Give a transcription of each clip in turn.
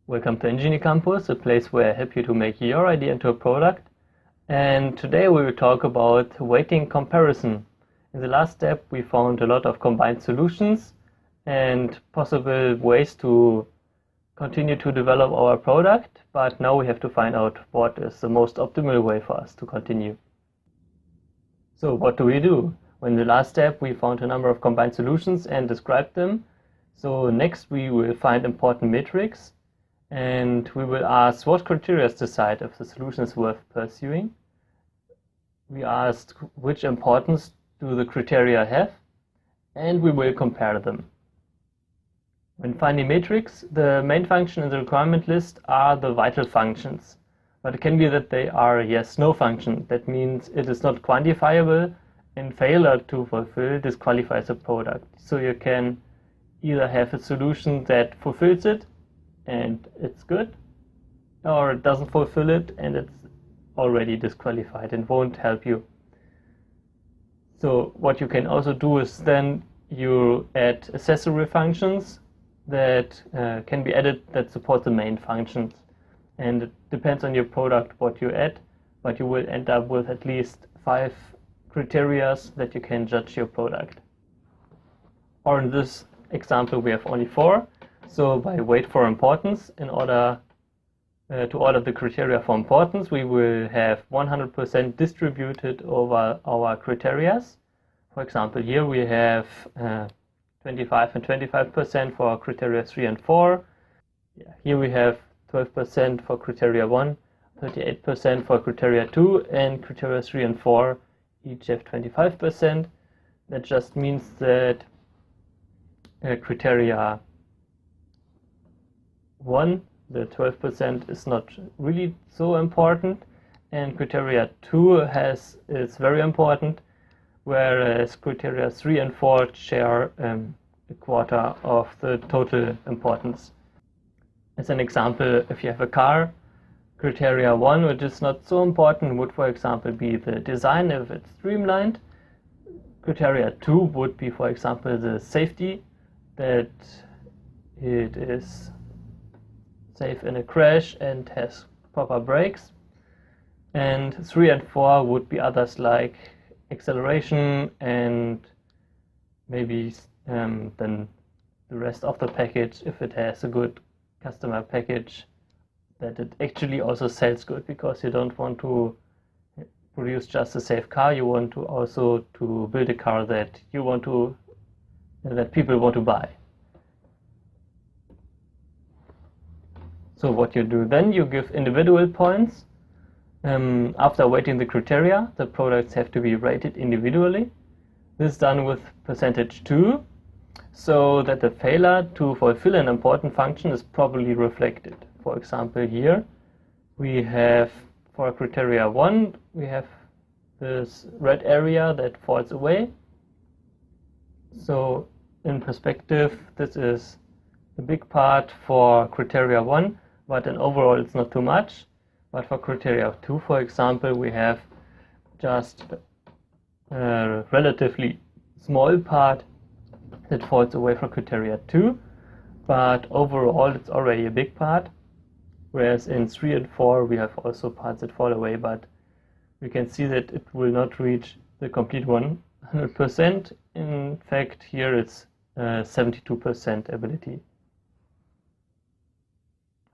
Welcome to Engineer Campus, a place where I help you to make your idea into a product. And today we will talk about weighting comparison. In the last step, we found a lot of combined solutions and possible ways to continue to develop our product, but now we have to find out what is the most optimal way for us to continue. So what do? Well, in the last step, we found a number of combined solutions and described them. So next we will find important metrics. And we will ask what criteria decide if the solution is worth pursuing. We asked which importance do the criteria have, and we will compare them. When finding metrics, the main function in the requirement list are the vital functions. But it can be that they are a yes-no function. That means it is not quantifiable, and failure to fulfill disqualifies a product. So you can either have a solution that fulfills it, and it's good, or it doesn't fulfill it and it's already disqualified and won't help you. So what you can also do is then you add accessory functions that can be added that support the main functions. And it depends on your product what you add, but you will end up with at least 5 criteria that you can judge your product. Or in this example we have only 4. So by weight for importance, in order to order the criteria for importance, we will have 100% distributed over our criteria. For example, here we have 25 and 25% for criteria 3 and 4. Here we have 12% for criteria 1, 38% for criteria 2, and criteria 3 and 4 each have 25%. That just means that criteria 1, the 12% is not really so important, and criteria 2 is very important, whereas criteria 3 and 4 share a quarter of the total importance. As an example, if you have a car, criteria 1, which is not so important, would for example be the design if it's streamlined. Criteria 2 would be, for example, the safety, that it is safe in a crash and has proper brakes. And 3 and 4 would be others like acceleration and maybe then the rest of the package, if it has a good customer package, that it actually also sells good, because you don't want to produce just a safe car, you want to also to build a car that that people want to buy. So what you do then, you give individual points. After weighting the criteria, the products have to be rated individually. This is done with percentage 2, so that the failure to fulfill an important function is properly reflected. For example, here we have for criteria 1, we have this red area that falls away. So in perspective, this is the big part for criteria 1. But in overall it's not too much. But for criteria 2, for example, we have just a relatively small part that falls away from criteria 2, but overall it's already a big part, whereas in 3 and 4 we have also parts that fall away, but we can see that it will not reach the complete 100%. In fact, here it's 72% ability.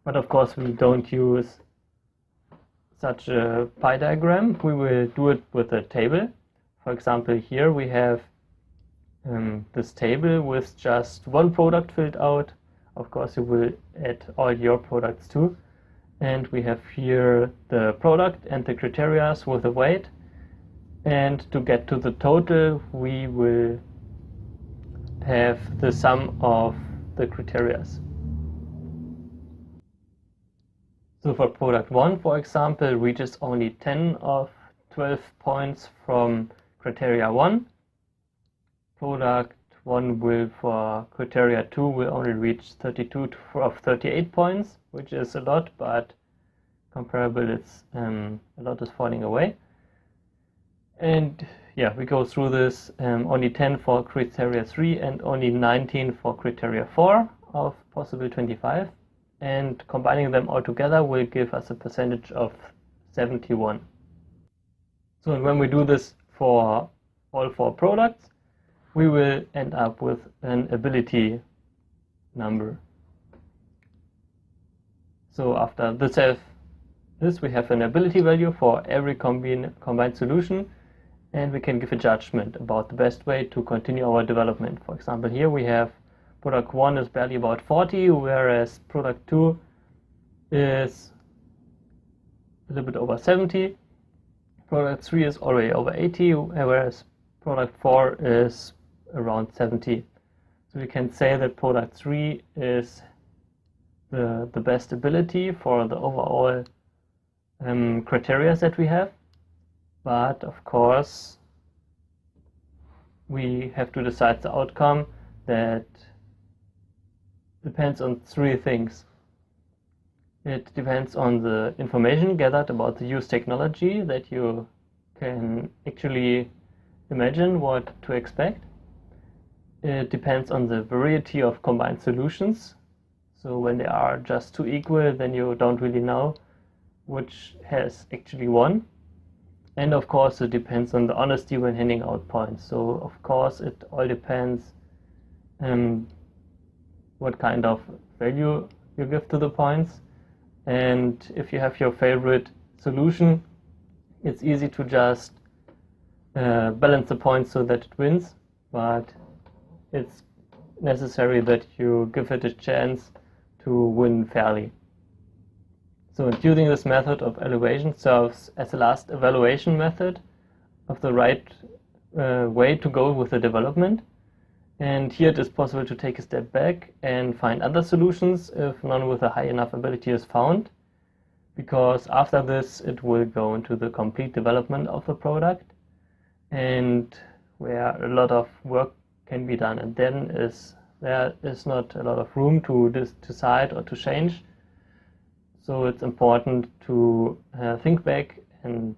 But of course we don't use such a pie diagram. We will do it with a table. For example, here we have this table with just one product filled out. Of course you will add all your products too. And we have here the product and the criteria with the weight. And to get to the total, we will have the sum of the criteria. So for product 1, for example, reaches only 10 of 12 points from criteria 1. Product 1 will, for criteria 2, will only reach 32 of 38 points, which is a lot, but comparable, it's a lot is falling away. And yeah, we go through this, only 10 for criteria 3 and only 19 for criteria 4 of possible 25. and combining them all together will give us a percentage of 71. So when we do this for all 4 products, we will end up with an ability number. So after this we have an ability value for every combined solution, and we can give a judgment about the best way to continue our development. For example, here we have product 1 is barely about 40, whereas product 2 is a little bit over 70. Product 3 is already over 80, whereas product 4 is around 70. So we can say that product 3 is the best ability for the overall criteria that we have. But of course, we have to decide the outcome that depends on 3 things. It depends on the information gathered about the used technology, that you can actually imagine what to expect. It depends on the variety of combined solutions. So when they are just 2 equal, then you don't really know which has actually won. And of course, it depends on the honesty when handing out points. So of course, it all depends what kind of value you give to the points. And if you have your favorite solution, it's easy to just balance the points so that it wins, but it's necessary that you give it a chance to win fairly. So using this method of evaluation serves as a last evaluation method of the right way to go with the development. And here it is possible to take a step back and find other solutions if none with a high enough ability is found, because after this it will go into the complete development of the product, and where a lot of work can be done, and then there is not a lot of room to decide or to change. So it's important to think back and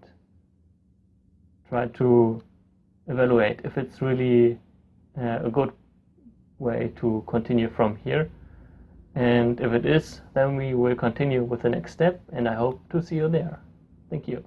try to evaluate if it's really a good way to continue from here. And if it is, then we will continue with the next step, and I hope to see you there. Thank you.